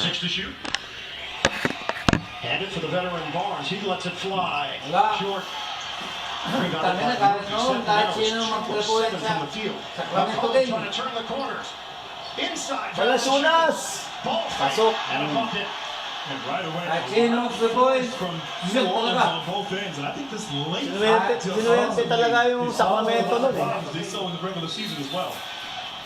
6 to shoot. And it for the veteran Barnes. He lets it fly. Short. Kami na kahit sino magpapulad sa Sacramento din. Trying to turn the corner. Inside. Balasunas! Pasok. And a bucket. And right away, Kahit sino magpapulad from New shoot Orleans talaga. on both ends. And I think this late Sinuwerte talaga yung Sacramento nun eh. did so in the regular season as well.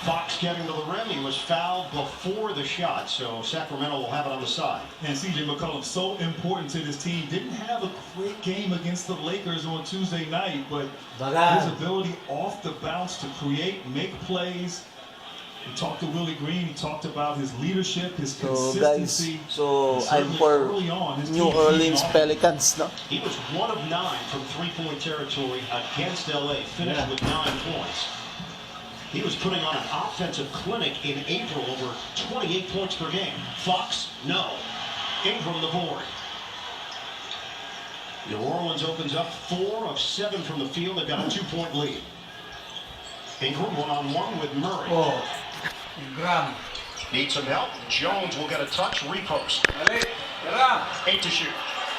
Fox getting to the rim. He was fouled before the shot, so Sacramento will have it on the side. And C.J. McCollum, so important to this team. Didn't have a great game against the Lakers on Tuesday night, but his ability off the bounce to create, make plays. We talked to Willie Green. He talked about his leadership, his consistency. I'm for New Orleans Pelicans, no? He was 1 of 9 from three-point territory against LA, finished with 9 points. He was putting on an offensive clinic in April, over 28 points per game. Fox, no. Ingram the board. New Orleans opens up 4 of 7 from the field. They've got a 2-point lead. Ingram one-on-one with Murray. Oh, Ingram. Needs some help. Jones will get a touch. Repost. 8 to shoot.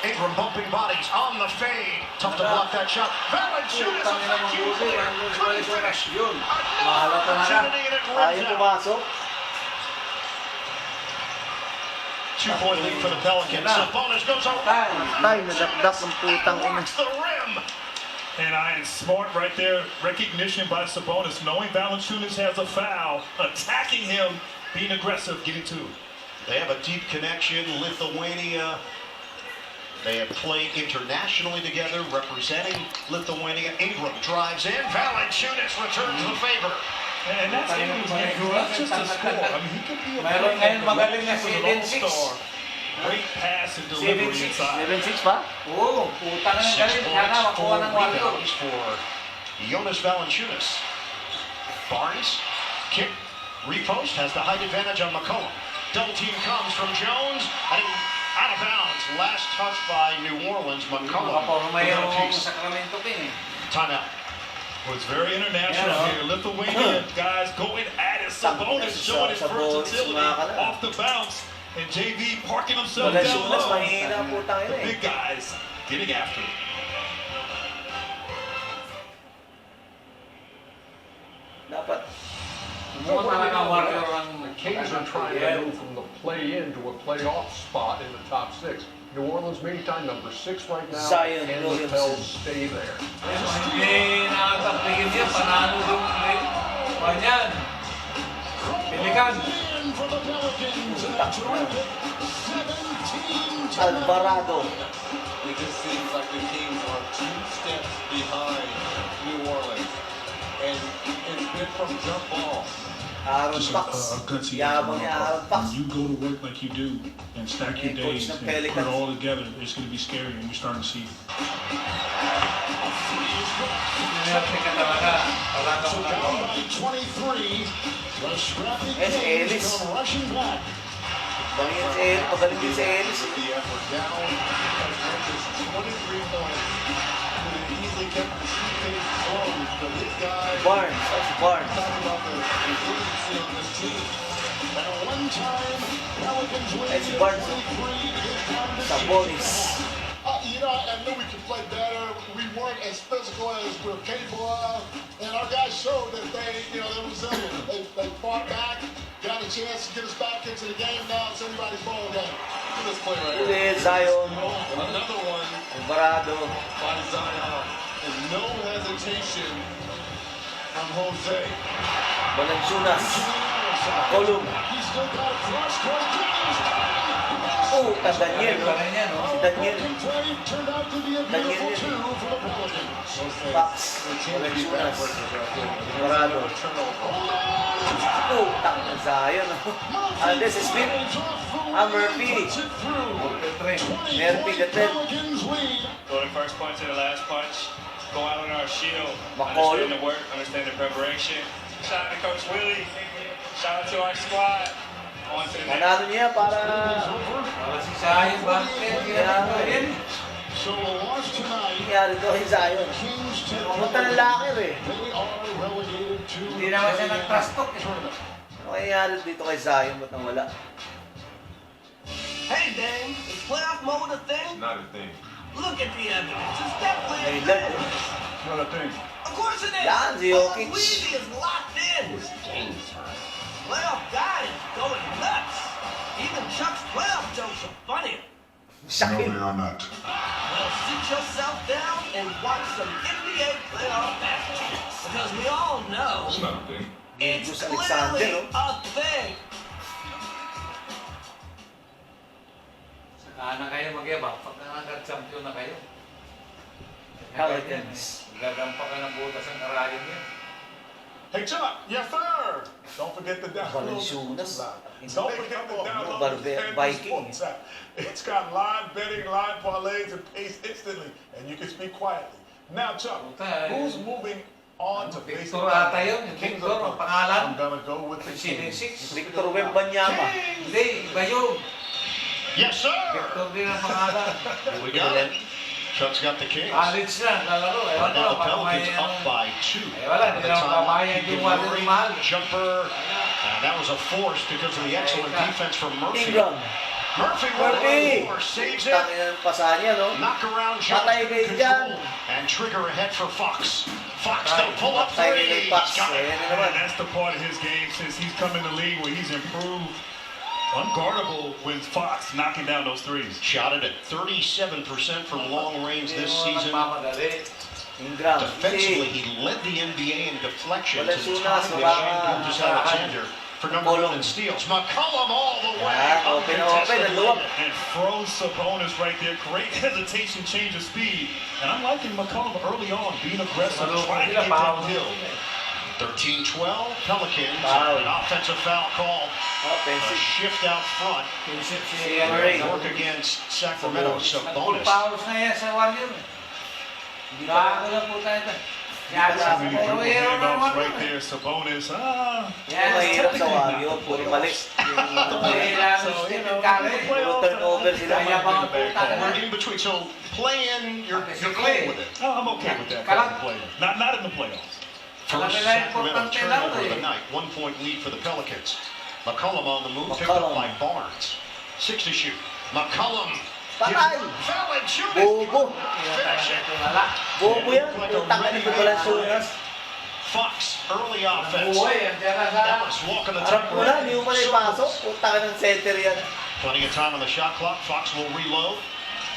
Ingram bumping bodies on the fade. Tough to block that shot. Valanciunas, a huge player. Couldn't finish. Another opportunity and it rims out. 2-point lead for the Pelicans. Sabonis goes around. Blocks the rim. And I am smart right there. Recognition by Sabonis, knowing Valanciunas has a foul, attacking him, being aggressive, getting to. They have a deep connection. Lithuania. They have played internationally together, representing Lithuania. Ingram drives in. Valanciunas returns the favor. And that's Ingram's game. Not just a score. I mean, he could be a all-star. Great pass and delivery inside. 7-6 pa? Oo, puta na ng galing. Sana makuha ng rebounds for Jonas Valanciunas. Barnes, kick, repost, has the height advantage on McCollum. Double team comes from Jones, and out of bounds. Last touch by New Orleans. McCollum. Timeout. Was very international here. Lithuania guys going at it. Sabonis showing his versatility off the bounce. And JV parking himself down low. The big guys getting after it. The Kings are trying to move from the play-in to a playoff spot in the top 6. New Orleans may time number 6 right now. Zion and the Pels stay there. Alvarado. It just seems like the Kings are 2 steps behind New Orleans. And it's been from jump ball. Aaron Fox. Yabang niya Aaron Fox. When you go to work like you do and stack your days and put it all together, it's going to be scary, and we're starting to see it. Ellis. Magaling din si Ellis. The effort down. 23 points. Could have easily kept the shooting closed, but this guy. Barnes. That's Barnes. Talking about the resiliency on this team. And one time, Pelicans win. That's Barnes. Sabonis. You know, I knew we could play better. We weren't as physical as we were capable of. And our guys showed that they're resilient. They fought back, got a chance to get us back into the game. Now it's everybody's ball game. Look at this play right here. Zion. Another one Alvarado. by Zion. And no hesitation from Jose. Valanciunas. McCollum. He's still got a cross court. Oh, Daniel. Si Daniel. Turned out to be a beautiful 2 for the Pelicans. Fox. Valanciunas. Alvarado. Oh, Zion. This is Smith. Murphy. Murphy, the 10. Go to first punch and the last punch. Go out on our shield. McCall. Understand the work, understand the preparation. Shout out to Coach Willie. Shout out to our squad. On to the next. Manalo niya para si Zion bakit? So a loss tonight. Nangyari to kay Zion. Pumunta ng locker eh. They are relegated to Hindi naman siya nag-trust talk eh. Ano nangyari dito kay Zion? Ba't nang wala? Hey, Dame, is playoff mode a thing? It's not a thing. Look at the evidence. It's definitely a thing. Not a thing. Of course it is. Yan, si Jokic. Weezy is locked in. Playoff guy is going nuts. Even Chuck's playoff jokes are funnier. No, they are not. Well, sit yourself down and watch some NBA playoff basketball. Because we all know It's not a thing. it's Gus Alexander, clearly no? a thing. Saka na kayo magyabang pag nakaka-champion na kayo. Pelicans. Gagampa ka ng butas ang karayom yan. Hey, Chuck. Yes, sir. Don't forget the download. Valenciunas. Don't forget the download. Viking. It's got live betting, live parlays, and pays instantly, and you can speak quietly. Now, Chuck, who's moving on to Victor ata yun. Yung Victor, ang pangalan. I'm gonna go with the Kings. 6. Victor Wembanyama. Hindi, iba yun. Yes, sir. Victor din ang pangalan. We got it. Chuck's got the Kings. College na, lalaro. Ewan ko, Now the parang may Pelicans up by 2. wala, hindi na makabayan yung wala ng mahal. Jumper. And that was a force because of the excellent defense from Murphy. Ingram. Murphy saves it. Tangin ang pasa niya, no? Knock around Patay Jones kayo in dyan. control. And trigger ahead for Fox. Fox the pull up Patay three. kayo He's Fox. got it. Ayan na naman. And that's the part of his game since he's come in the league where he's improved. Unguardable with Fox knocking down those threes. Shot it at 37% from long range this season. Ingram. Defensively, he led the NBA in deflections and Valenciunas, tied with Shane Alexander for number 1 in steals. McCollum all the way. Yan, open, ang luwag. And froze Sabonis right there. Great hesitation, change of speed. And I'm liking McCollum early on, being aggressive, trying to get downhill. 13-12, Pelicans. Foul. An offensive foul call. A Offensive. shift out front. Murray. Work against Sacramento. Full Sabonis. fouls na yan sa Warrior. Bago lang po tayo. That's really dribble handoffs right there. Sabonis. Mahirap sa Warrior. Puro balik. Puro turnover sila. We're in between. So play in, you're cool with it. Oh, I'm okay with that. Not in the playoffs. First Sacramento turnover of the night. 1 point lead for the Pelicans. McCollum on the move, picked up by Barnes. 6 to shoot. McCollum. Patay! Bobo! Bobo yan. Utang ka nito Valenciunas. Fox, early offense. Buhay, ang tira sa... Ellis walking the Harap mo na, hindi mo pala ipasok. circle. Utang ka ng center yan. Plenty of time on the shot clock. Fox will reload.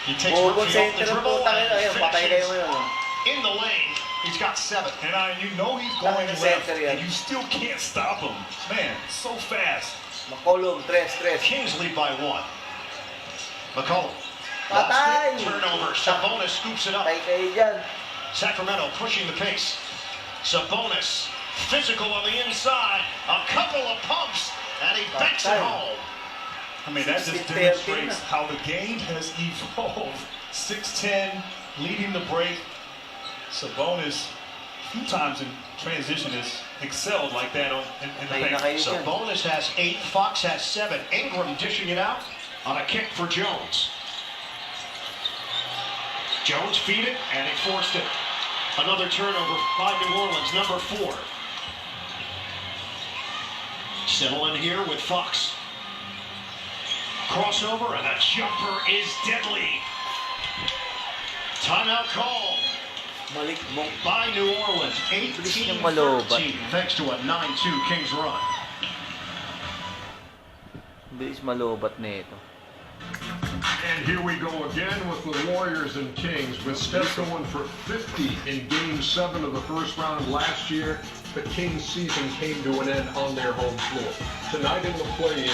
He takes Bobo Murphy off the center ang dribble utang and yun. Ayun, patay kayo finishes ngayon. in the lane. He's got 7. And you know he's going Tangin left, center yan. and you still can't stop him. Man, so fast. McCollum, 3. Kings lead by 1. McCollum. Patay! Lost it. Turnover. Sabonis scoops it up. Patay kayo dyan. Sacramento pushing the pace. Sabonis. Physical on the inside. A couple of pumps. And he banks it home. I mean, that just demonstrates how the game has evolved. 6'10", leading the break. Sabonis, a few times in transition, has excelled like that in the paint. Sabonis has 8. Fox has 7. Ingram dishing it out on a kick for Jones. Jones feed it, and he forced it. Another turnover by New Orleans, number 4. Settle in here with Fox. Crossover, and the jumper is deadly. Timeout call by New Orleans. 18-13, thanks to a 9-2 Kings run. Bilis malobat na ito. And here we go again with the Warriors and Kings, with Steph going for 50 in Game 7 of the first round last year. The Kings season came to an end on their home floor. Tonight in the play-in,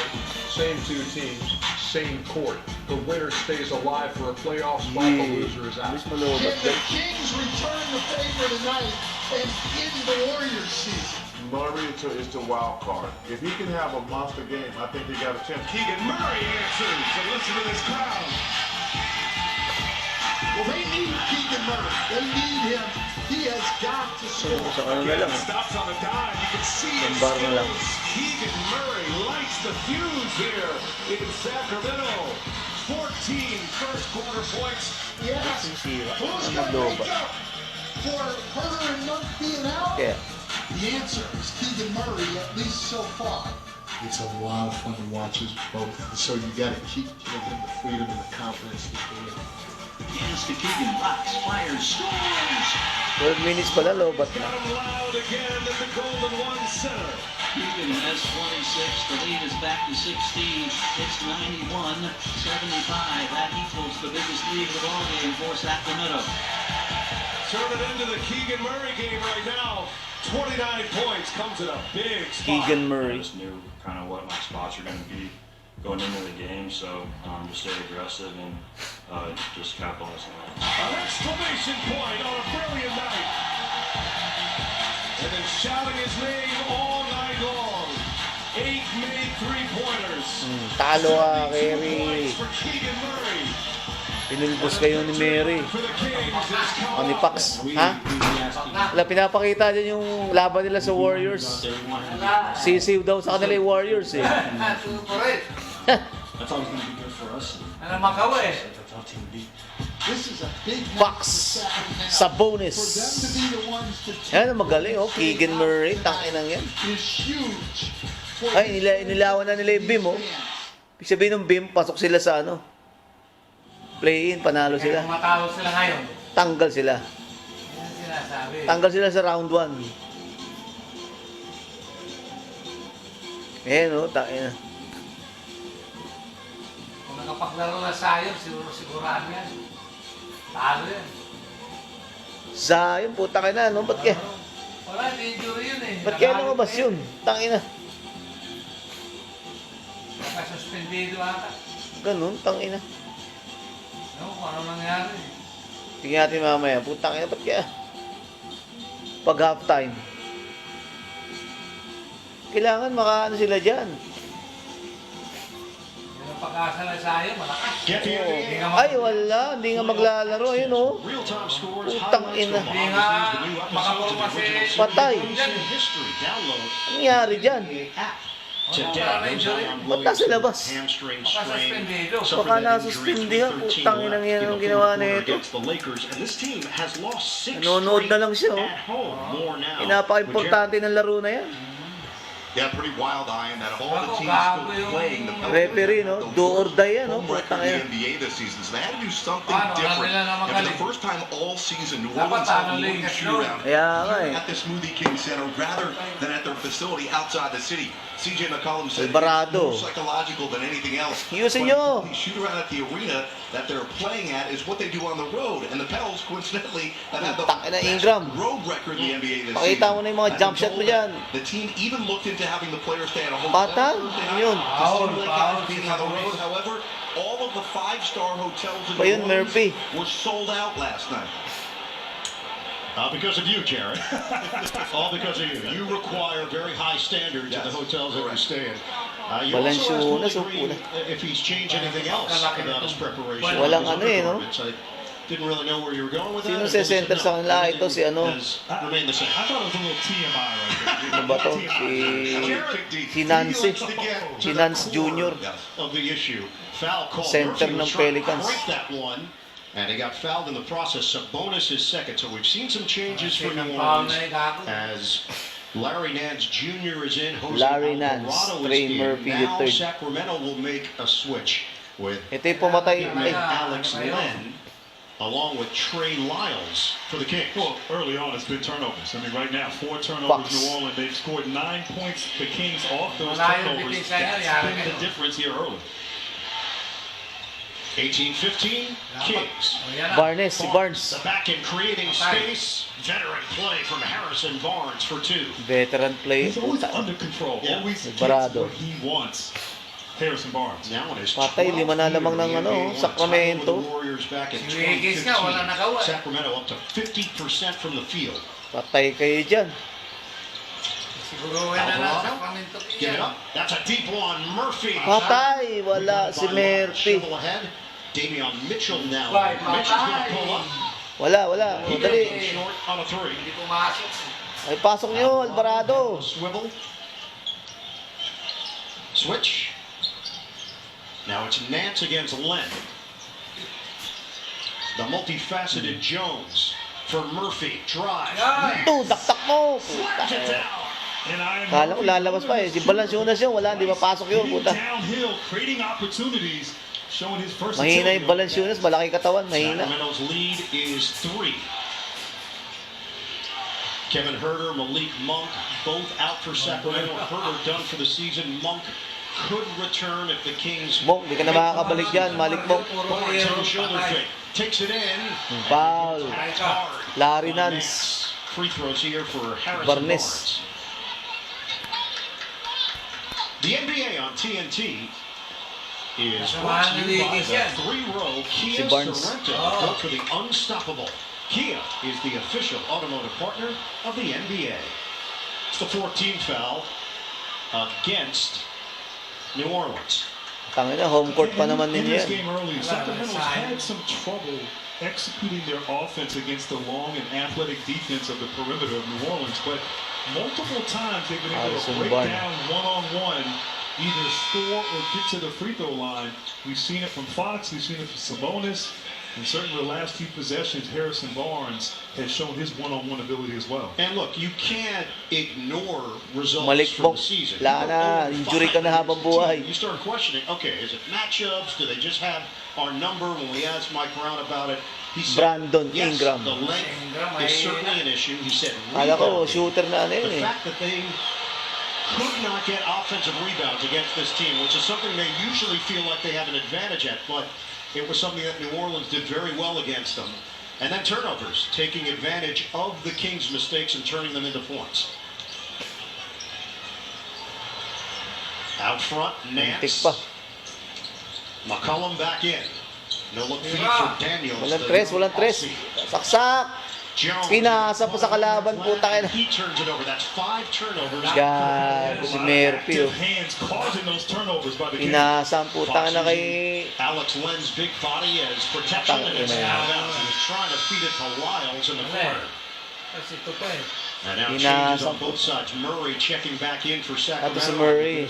same 2 teams, same court. The winner stays alive for a playoff spot, the loser is out. Can the Kings return the favor tonight and in the Warriors season? Murray is the wild card. If he can have a monster game, I think they got a chance. Keegan Murray answers, and listen to this crowd. Well, they need Keegan Murray. They need him. He has got to score. Stops on the dime. You can see it. Keegan Murray lights the fuse here in Sacramento. 14 first quarter points. Yes. Who's going to make up for Herter and Monk being out? Yeah. The answer is Keegan Murray, at least so far. It's a lot of fun to watch us both. So you got to keep giving him the freedom and the confidence to do it. Hands to Keegan, rocks, fires, scores! 12 minutes pala, lobat na. Loud again at the Golden One Center. Keegan has 26. The lead is back to 16. It's 91-75. That equals the biggest lead of the ball game for Sacramento. Turn it into the Keegan Murray game right now. 29 points comes at a big spot. Keegan Murray. I just knew kind of what my spots were going to be going into the game, so just stay aggressive and just capitalize on that. An exclamation point on a brilliant night. And then shouting his name all night long. 8 made three-pointers. Talo ka, Kerry. For Keegan Murray. Pinulbos kayo ni Mary. O ni Pax. Ha? Wala, pinapakita dyan yung laban nila sa Warriors. Sisiw daw sa kanila yung Warriors eh. That's always going to be good for us. Ano magawa eh? That's our team beat. This is a big Pax sa bonus. For them to be the ones to Yan, magaling oh. Keegan Murray. Takinang yan. is huge. Ay, inilawan na nila yung beam oh. Ibig sabihin ng beam, pasok sila sa ano. Play-in, panalo Kaya sila. kung matalo sila ngayon. Tanggal sila. Yan sinasabi. Tanggal sila sa round 1. Ayan oh, takin na. Kung nakapaglaro na sayang, sigurado yan. Talo yan. Zion, puta ka na, no? Ba't kaya? Wala, injury yun eh. Ba't kaya lumabas yun? Tangin na. Nakasuspendido ata. Ganun, tangin na. No, kung ano nangyari. Tingnan natin mamaya. Putang ina, ba't kaya? Pag halftime. Kailangan makaano sila dyan. Yan ang pag-asa na sayang, malakas. Ay, wala. Hindi nga maglalaro. Ayun, oh. Putang ina. Hindi nga makapurma si... Patay. Ang nangyari dyan? Ba't nasa labas? Makasuspendido. Baka nasuspindihan. Putang ina yan ang ginawa na ito. Nanonood na lang siya, oh. Pinapaka-importante ng laro na yan. Yeah, pretty wild eye in that all the teams still playing the Referee, no? Do or die yan, no? record in the NBA this season, so they had to do something different. And for the first time all season, New Orleans had a long shootout at the Smoothie King Center rather than at their facility outside the city. CJ McCollum said it's more psychological than anything else. Yusin nyo! The shoot around at the arena that they're playing at is what they do on the road. And the Pels, coincidentally, have had the best road record in the NBA this season. Pakita mo na yung mga jump shot mo dyan. The team even looked into having the players stay at a hotel. Bata? Yun. Being on the road, however, all of the five-star hotels in Bayun, New Orleans Murphy. were sold out last night. Because of you, Jared. All because of you. You require very high standards in the hotels that you stay in. You also asked Willie Green if he's changed anything else about his preparation. Walang ano eh, no? I didn't really know where you were going with that. Sino sa center sa kanila? Ito si ano? Remain the same. I thought it was a little TMI right there. Ano ba to? Si Nancy. Si Nance Jr. Of the issue. Foul call. Center ng Pelicans. That one. And he got fouled in the process. Sabonis is second. So we've seen some changes for New Orleans as Larry Nance Jr. is in. Larry Nance, Trey Murphy now III. Sacramento will make a switch with Ito yung pumatay. Alex Len along with Trey Lyles for the Kings. Well, early on, it's been turnovers. I mean, right now, 4 turnovers, New Orleans. They've scored 9 points. The Kings off those turnovers. That's been the difference here early. 18-15, Kings. Barnes, si Barnes. The back end creating space. Veteran play from Harrison Barnes for 2. Veteran play. He's always under control. Always gets Barado. what he wants. Harrison Barnes. Now on his Patay, 12th lima na year lamang in the ng ano, NBA, Sacramento. the Warriors back in Si Wiggins nga, wala nagawa. 2015. Sacramento up to 50% from the field. Patay kayo dyan. Siguruhin na lang Sacramento. Give it up. That's a deep one. Murphy. Patay, wala si Murphy. Shovel ahead. Davion Mitchell now. Right, Mitchell's going to pull up. Wala. He Dali. goes short on a 3. Hindi pumasok. Ay, pasok nyo, Alvarado. Swivel. Switch. Now it's Nance against Len. The multifaceted Jones for Murphy. Drive. Daktak mo. Slams it down. Kala ko lalabas pa eh. Si Valanciunas yun, wala, hindi mapasok yun. Puta. Mahina yung Valanciunas, malaki katawan, mahina. Sacramento's lead is 3. Kevin Huerter, Malik Monk, both out for Sacramento. Huerter done for the season. Monk could return if the Kings. Monk, di ka na makakabalik dyan, Malik Monk. Shoulder fake. Takes it in. Foul. Larry Nance. Free throws here for Harrison Barnes. The NBA on TNT is brought to you by the 3-row Kia Sorento, built for the unstoppable. Kia is the official automotive partner of the NBA. It's the 14th foul against New Orleans. Tangina, home court pa naman in ninyo this yan. game earlier, Sacramento's had some trouble executing their offense against the long and athletic defense of the perimeter of New Orleans, but multiple times they've been able to break down one-on-one, either score or get to the free throw line. We've seen it from Fox, we've seen it from Sabonis, and certainly the last few possessions, Harrison Barnes has shown his one-on-one ability as well. And look, you can't ignore results from the season. Lana, injury ka na habang buhay. You start questioning, okay, is it matchups? Do they just have our number? When we asked Mike Brown about it, he said, Brandon yes, Ingram. the length is certainly an issue. He said, Kala ko, shooter na ano yun the eh. fact that they could not get offensive rebounds against this team, which is something they usually feel like they have an advantage at, but it was something that New Orleans did very well against them. And then turnovers, taking advantage of the Kings' mistakes and turning them into points. Out front, Nance. McCollum back in. No look feed for Daniels. Walang tres. Saksak. Pinasa po sa kalaban, puta ka na. He turns it over. That's 5 turnovers. God, si Murphy. Pinasa ang puta na kay Alex Len's big body as protection and it's out of bounds. He was trying to feed it to Lyles in the corner. And now changes on both sides. Murray checking back in for Sacramento. Ito si Murray.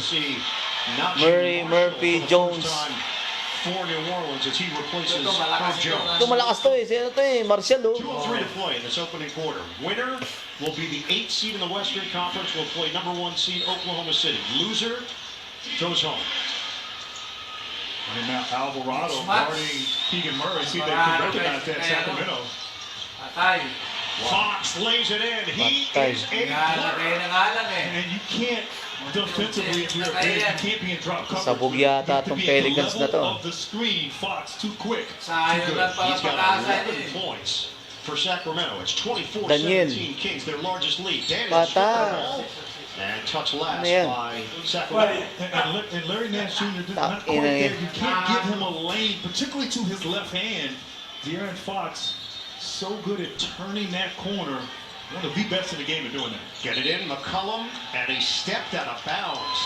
Murray, Murphy, Jones. For New Orleans as he replaces Herb Jones. Ito malakas to eh. Sino to eh? Marshall oh. 2:03 to play in this opening quarter. Winner will be the 8th seed in the Western Conference. Will play number 1 seed Oklahoma City. Loser goes home. And now Alvarado guarding Keegan Murray. See if they can recognize that Sacramento. Fox lays it in. He is a player. And you can't defensively, if you're a big, you can't be in drop coverage. Sabog yata itong Pelicans na to. Of the screen, Fox too quick. He's got 11 points for Sacramento. It's 24-17 Kings, their largest lead. Daniels and touch last by Sacramento. And Larry Nance Jr. did not quite there. You can't give him a lane, particularly to his left hand. De'Aaron Fox, so good at turning that corner. One of the best in the game at doing that. Get it in, McCollum, and he stepped out of bounds.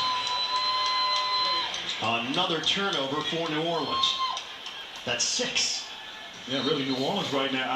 Another turnover for New Orleans. That's 6. Yeah, really, New Orleans right now.